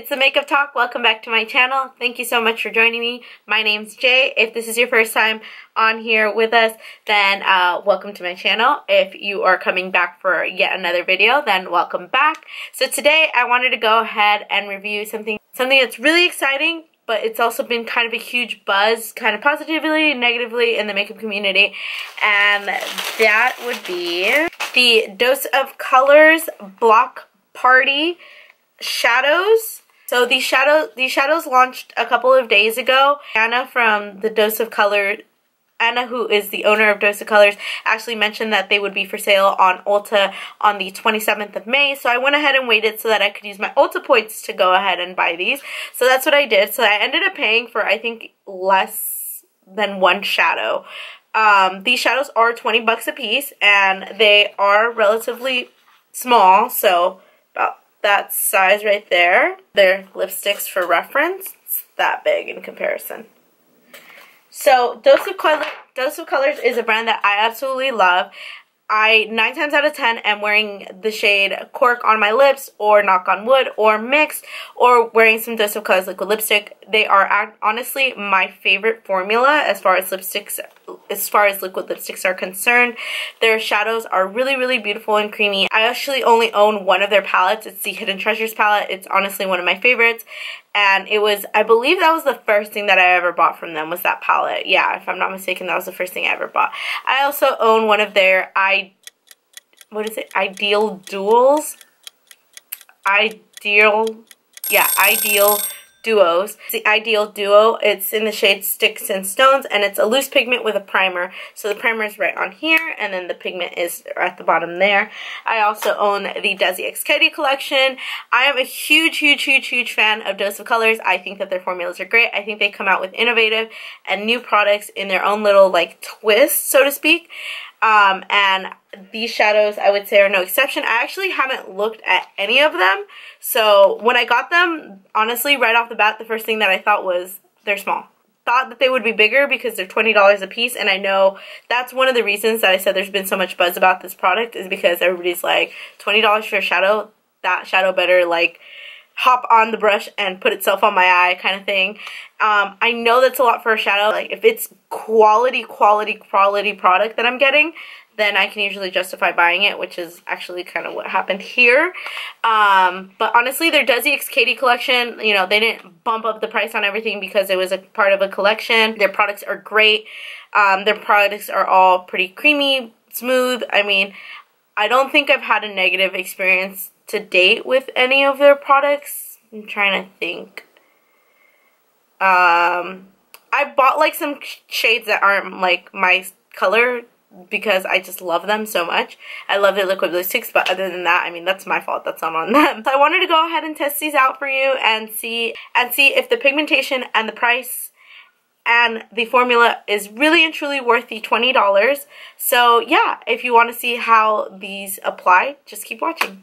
it's the Makeup Talk. Welcome back to my channel. Thank you so much for joining me. My name's Jay. If this is your first time on here with us, then welcome to my channel. If you are coming back for yet another video, then welcome back. So today I wanted to go ahead and review something that's really exciting, but it's also been kind of a huge buzz, kind of positively and negatively in the makeup community, and that would be the Dose of Colors Block Party shadows. So these shadows launched a couple of days ago. Anna from the Dose of Colors, Anna, who is the owner of Dose of Colors, actually mentioned that they would be for sale on Ulta on the 27th of May. So I went ahead and waited so that I could use my Ulta points to go ahead and buy these. So that's what I did. So I ended up paying for, I think, less than one shadow. These shadows are 20 bucks a piece, and they are relatively small, so about that size right there. They're lipsticks for reference. It's that big in comparison. So Dose of Colors is a brand that I absolutely love. I 9 times out of 10 am wearing the shade Cork on my lips, or Knock on Wood, or Mixed, or wearing some Dose of Colors liquid lipstick. They are honestly my favorite formula as far as liquid lipsticks are concerned. Their shadows are really, really beautiful and creamy. I actually only own one of their palettes. It's the Hidden Treasures palette. It's honestly one of my favorites. And it was, I believe that was the first thing that I ever bought from them, was that palette. Yeah, if I'm not mistaken, that was the first thing I ever bought. I also own one of their Ideal Duos. Ideal Duos. It's the Ideal Duo. It's in the shade Sticks and Stones, and it's a loose pigment with a primer. So the primer is right on here, and then the pigment is at the bottom there. I also own the Desi X Katie collection. I am a huge fan of Dose of Colors. I think that their formulas are great. I think they come out with innovative and new products in their own little, like, twist, so to speak. And these shadows, I would say, are no exception. I actually haven't looked at any of them. So when I got them, honestly, right off the bat, the first thing that I thought was they're small. Thought that they would be bigger because they're $20 a piece, and I know that's one of the reasons that I said there's been so much buzz about this product, is because everybody's like, $20 for a shadow? That shadow better, like, hop on the brush and put itself on my eye kind of thing. I know that's a lot for a shadow. Like, if it's quality product that I'm getting, then I can usually justify buying it, which is actually kind of what happened here. But honestly, their Desi X Katie collection, you know, they didn't bump up the price on everything because it was a part of a collection. Their products are great. Their products are all pretty creamy, smooth. I mean, I don't think I've had a negative experience to date with any of their products. I'm trying to think. I bought like some shades that aren't like my color because I just love them so much. I love their liquid lipsticks, but other than that, I mean, that's my fault. That's not on them. So I wanted to go ahead and test these out for you and see if the pigmentation and the price and the formula is really and truly worth the $20. So yeah, if you want to see how these apply, just keep watching.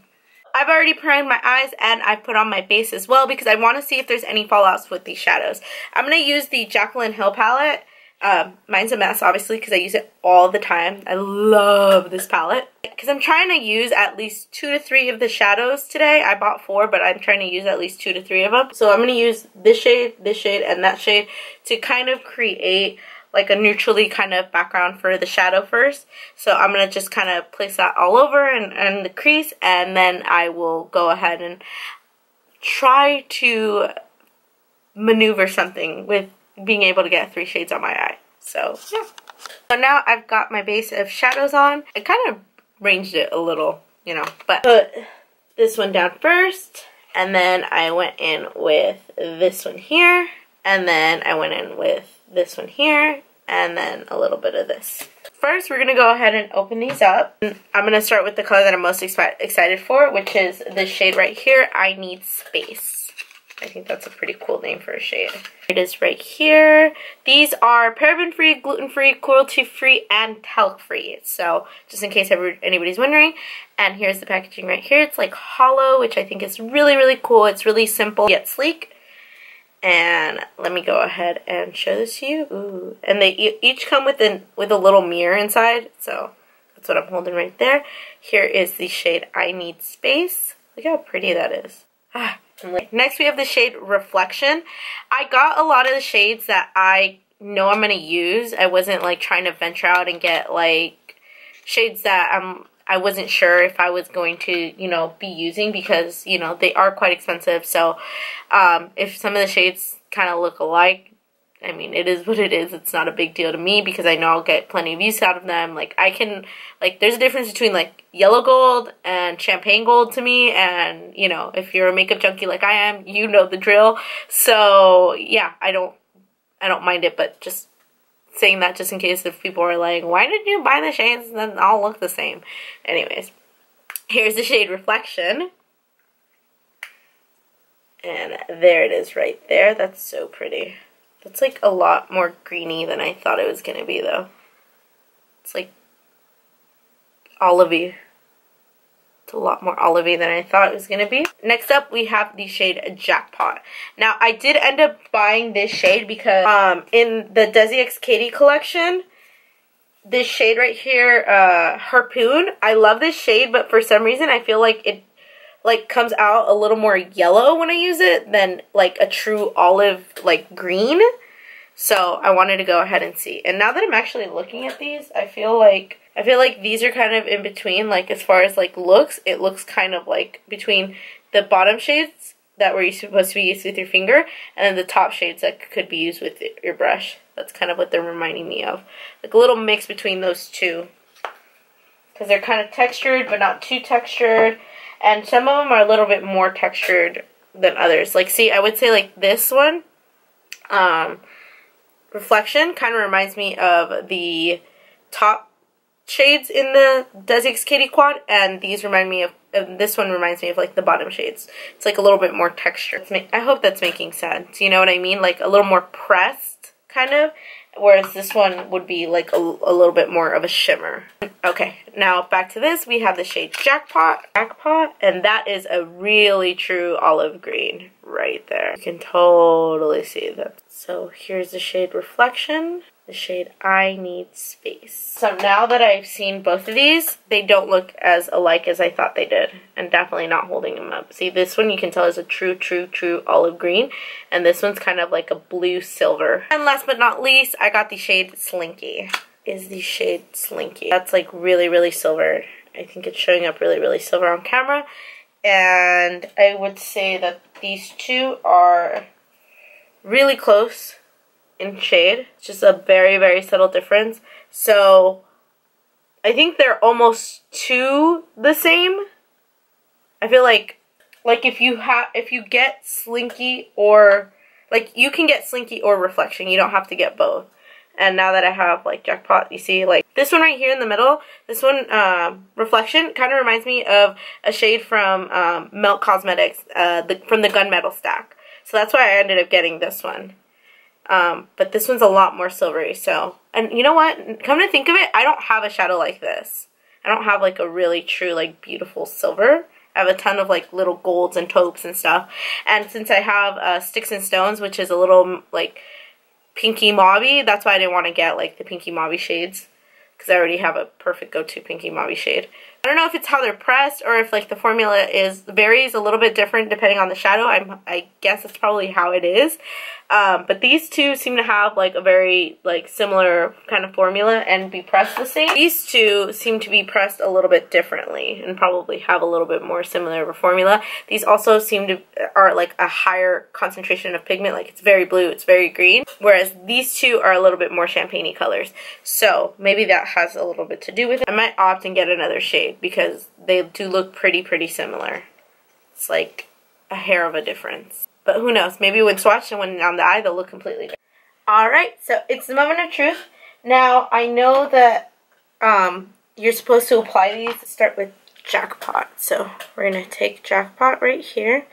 I've already primed my eyes, and I've put on my base as well because I want to see if there's any fallouts with these shadows. I'm going to use the Jaclyn Hill palette. Mine's a mess, obviously, because I use it all the time. I love this palette because I'm trying to use at least 2 to 3 of the shadows today. I bought 4, but I'm trying to use at least 2 to 3 of them. So I'm going to use this shade, and that shade to kind of create like a neutrally kind of background for the shadow first. So I'm going to just kind of place that all over and the crease, and then I will go ahead and try to maneuver something with being able to get 3 shades on my eye. So yeah. So now I've got my base of shadows on. I kind of ranged it a little, you know, but put this one down first, and then I went in with this one here, and then I went in with this one here, and then a little bit of this. First, we're going to go ahead and open these up. I'm going to start with the color that I'm most excited for, which is this shade right here, I Need Space. I think that's a pretty cool name for a shade. It is right here. These are paraben-free, gluten-free, cruelty-free, and talc-free. So, just in case anybody's wondering. And here's the packaging right here. It's like hollow, which I think is really, really cool. It's really simple yet sleek. And let me go ahead and show this to you. Ooh. And they each come with a little mirror inside. So that's what I'm holding right there. Here is the shade I Need Space. Look how pretty that is. Next we have the shade Reflection. I got a lot of the shades that I know I'm going to use. I wasn't like trying to venture out and get like shades that I wasn't sure if I was going to, you know, be using, because, you know, they are quite expensive. So if some of the shades kind of look alike, I mean, it is what it is. It's not a big deal to me because I know I'll get plenty of use out of them. Like, I can, like, there's a difference between, like, yellow gold and champagne gold to me. And, you know, if you're a makeup junkie like I am, you know the drill. So, yeah, I don't mind it, but just saying that just in case if people are like, why did you buy the shades and then all look the same? Anyways, here's the shade Reflection. And there it is right there. That's so pretty. It's like a lot more greeny than I thought it was going to be, though. It's like olivey. It's a lot more olivey than I thought it was going to be. Next up, we have the shade Jackpot. Now, I did end up buying this shade because in the Desi X Katy collection, this shade right here, Harpoon, I love this shade, but for some reason, I feel like it like comes out a little more yellow when I use it than like a true olive like green. So I wanted to go ahead and see. And now that I'm actually looking at these, I feel like these are kind of in between. Like as far as like looks, it looks kind of like between the bottom shades that were supposed to be used with your finger and then the top shades that could be used with your brush. That's kind of what they're reminding me of. Like a little mix between those two. Because they're kind of textured but not too textured. And some of them are a little bit more textured than others. Like, see, I would say, like, this one, Reflection, kind of reminds me of the top shades in the Desi X Katy quad. And these remind me of, this one reminds me of, like, the bottom shades. It's, like, a little bit more texture. I hope that's making sense. You know what I mean? Like, a little more pressed, kind of. Whereas this one would be like a little bit more of a shimmer. Okay, now back to this. We have the shade Jackpot, and that is a really true olive green right there. You can totally see that. So here's the shade Reflection, the shade I Need Space. So now that I've seen both of these, they don't look as alike as I thought they did, and definitely not holding them up. See, this one you can tell is a true olive green, and this one's kind of like a blue silver. And last but not least, I got the shade Slinky. Is the shade Slinky. That's like really silver. I think it's showing up really silver on camera, and I would say that these two are really close in shade. It's just a very subtle difference. So I think they're almost the same. I feel like if you get Slinky, or like you can get Slinky or Reflection, you don't have to get both. And now that I have like Jackpot, you see like this one right here in the middle, this one Reflection kind of reminds me of a shade from Melt Cosmetics, from the Gunmetal stack. So that's why I ended up getting this one. But this one's a lot more silvery. So, and you know what? Come to think of it, I don't have a shadow like this. I don't have like a really true like beautiful silver. I have a ton of like little golds and taupes and stuff. And since I have Sticks and Stones, which is a little like pinky mauve, that's why I didn't want to get like the pinky mauve shades, because I already have a perfect go-to pinky mauve shade. I don't know if it's how they're pressed or if like the formula varies a little bit different depending on the shadow. I guess that's probably how it is. But these two seem to have like a very like similar kind of formula and be pressed the same. These two seem to be pressed a little bit differently and probably have a little bit more similar of a formula. These also are like a higher concentration of pigment, like it's very blue, it's very green, whereas these two are a little bit more champagne-y colors. So maybe that has a little bit to do with it. I might opt and get another shade because they do look pretty similar. It's like a hair of a difference. But who knows? Maybe when swatched and when on the eye, they'll look completely different. Alright, so it's the moment of truth. Now, I know that you're supposed to apply these. Start with Jackpot. So we're going to take Jackpot right here.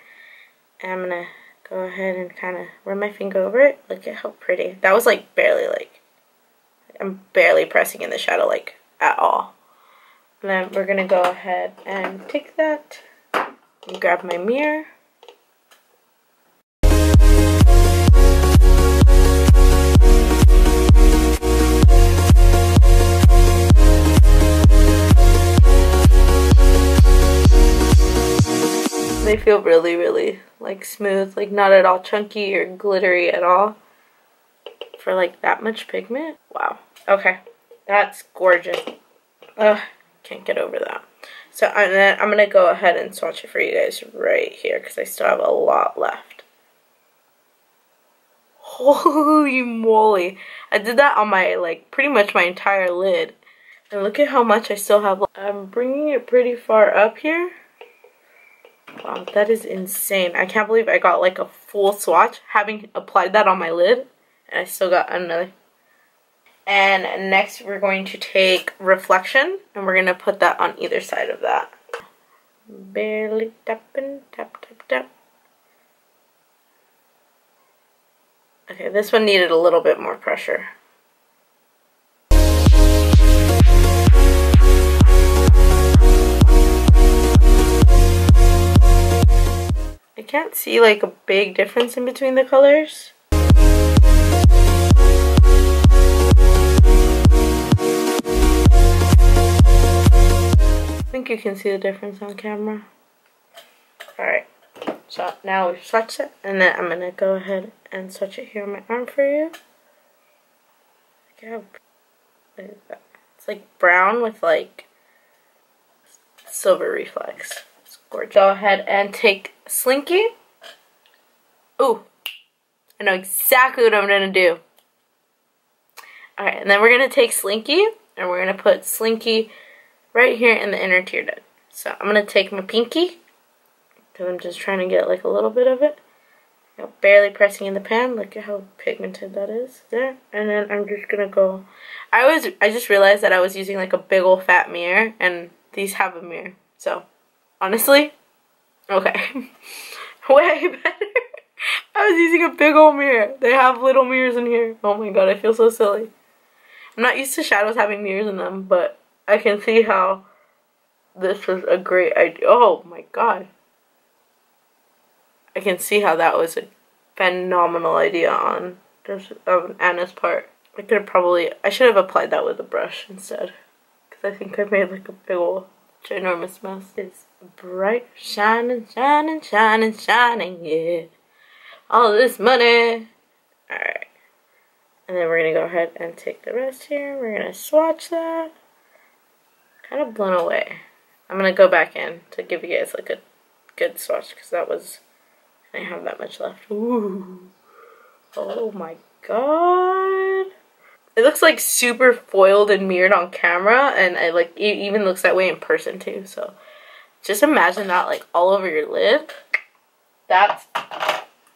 And I'm going to go ahead and kind of run my finger over it. Look at how pretty. That was like barely like, I'm barely pressing in the shadow like at all. And then we're going to go ahead and take that and grab my mirror. they feel really, really like smooth, like not at all chunky or glittery at all for like that much pigment. Wow. Okay, that's gorgeous. Ugh, can't get over that. So I'm gonna go ahead and swatch it for you guys right here because I still have a lot left. Holy moly. I did that on my, like, pretty much my entire lid. And look at how much I still have left. I'm bringing it pretty far up here. Wow, that is insane. I can't believe I got like a full swatch having applied that on my lid. And I still got another. And next we're going to take Reflection. And we're going to put that on either side of that. Barely tapping, tap, tap, tap. Okay, this one needed a little bit more pressure. I can't see like a big difference in between the colors. I think you can see the difference on camera. Alright, so now we've swatched it, and then I'm gonna go ahead and swatch it here on my arm for you. Look at that. It's like brown with like silver reflex. It's gorgeous. Go ahead and take Slinky. Ooh, I know exactly what I'm gonna do. Alright, and then we're gonna take Slinky, and we're gonna put Slinky right here in the inner tear duct. So I'm gonna take my pinky, because I'm just trying to get like a little bit of it. Barely pressing in the pan. Look at how pigmented that is there. And then I'm just gonna go. I just realized that I was using like a big old fat mirror, and these have a mirror. So honestly, okay, way better. I was using a big old mirror. They have little mirrors in here. Oh my god, I feel so silly. I'm not used to shadows having mirrors in them, but I can see how this was a great idea. Oh my god. I can see how that was a phenomenal idea on Anna's part. I should have applied that with a brush instead. Because I think I made like a big old ginormous mess. It's bright, shining, shining, shining, shining, yeah. All this money. Alright. And then we're going to go ahead and take the rest here. We're going to swatch that. Kind of blown away. I'm going to go back in to give you guys like a good swatch because that was... I don't have that much left. Ooh. Oh my god. It looks like super foiled and mirrored on camera, and it like it even looks that way in person too. So just imagine that like all over your lid. That's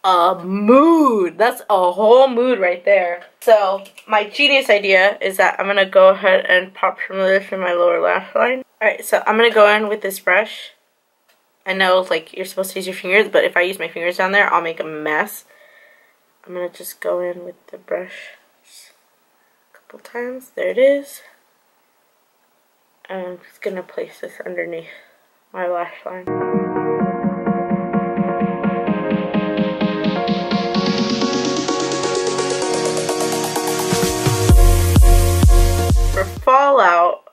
a mood. That's a whole mood right there. So my genius idea is that I'm gonna go ahead and pop some of this in my lower lash line. Alright, so I'm gonna go in with this brush. I know, like, you're supposed to use your fingers, but if I use my fingers down there, I'll make a mess. I'm going to just go in with the brush a couple times. There it is. And I'm just going to place this underneath my lash line. For fallout,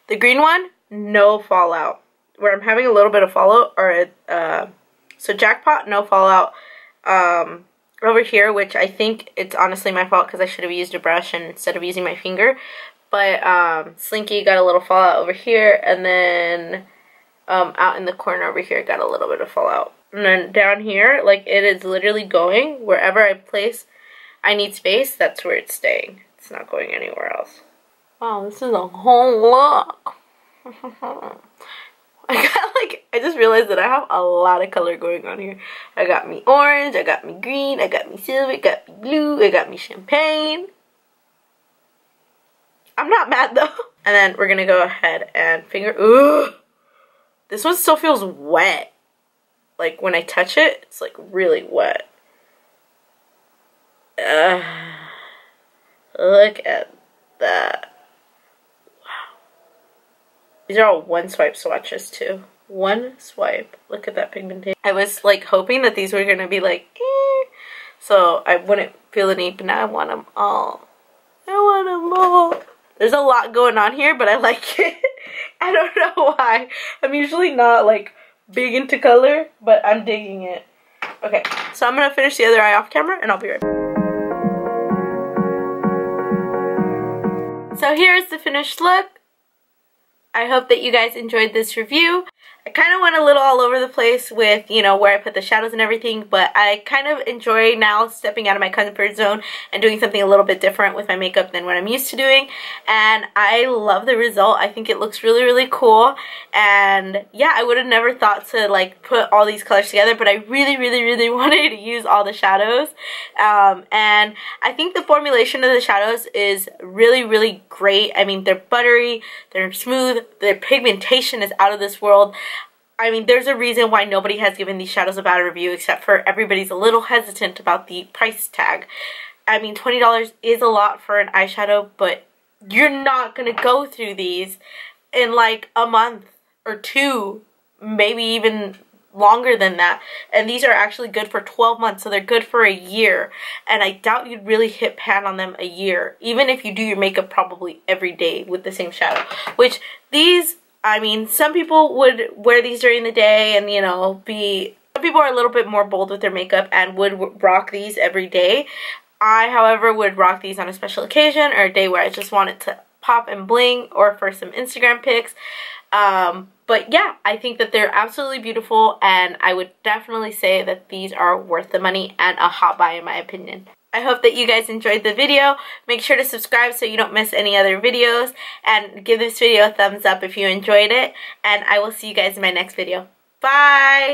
the green one, no fallout. Where I'm having a little bit of fallout, or so Jackpot, no fallout. Over here, which I think it's honestly my fault because I should have used a brush and instead of using my finger. But Slinky got a little fallout over here, and then out in the corner over here got a little bit of fallout. And then down here, like it is literally going wherever I place. I need space. That's where it's staying. It's not going anywhere else. Wow, this is a whole look. I just realized that I have a lot of color going on here. I got me orange, I got me green, I got me silver, I got me blue, I got me champagne. I'm not mad though. And then we're gonna go ahead and finger, ooh. This one still feels wet. Like when I touch it, it's like really wet. Look at that. These are all one swipe swatches too. One swipe. Look at that pigmentation. I was like hoping that these were gonna be like, so I wouldn't feel the need, but now I want them all. I want them all. There's a lot going on here, but I like it. I don't know why. I'm usually not like big into color, but I'm digging it. Okay, so I'm gonna finish the other eye off camera and I'll be right back. So here's the finished look. I hope that you guys enjoyed this review. I kind of went a little all over the place with, you know, where I put the shadows and everything, but I kind of enjoy now stepping out of my comfort zone and doing something a little bit different with my makeup than what I'm used to doing, and I love the result. I think it looks really, really cool, and yeah, I would have never thought to like put all these colors together, but I really, really, really wanted to use all the shadows, and I think the formulation of the shadows is really, really great. I mean, they're buttery, they're smooth, their pigmentation is out of this world. I mean, there's a reason why nobody has given these shadows a bad review, except for everybody's a little hesitant about the price tag. I mean, $20 is a lot for an eyeshadow, but you're not going to go through these in like a month or two, maybe even longer than that. And these are actually good for 12 months, so they're good for a year. And I doubt you'd really hit pan on them a year, even if you do your makeup probably every day with the same shadow. Which these, I mean, some people would wear these during the day and, you know, some people are a little bit more bold with their makeup and would rock these every day. I, however, would rock these on a special occasion or a day where I just wanted to pop and bling, or for some Instagram pics. But yeah, I think that they're absolutely beautiful, and I would definitely say that these are worth the money and a hot buy in my opinion. I hope that you guys enjoyed the video. Make sure to subscribe so you don't miss any other videos, and give this video a thumbs up if you enjoyed it, and I will see you guys in my next video. Bye!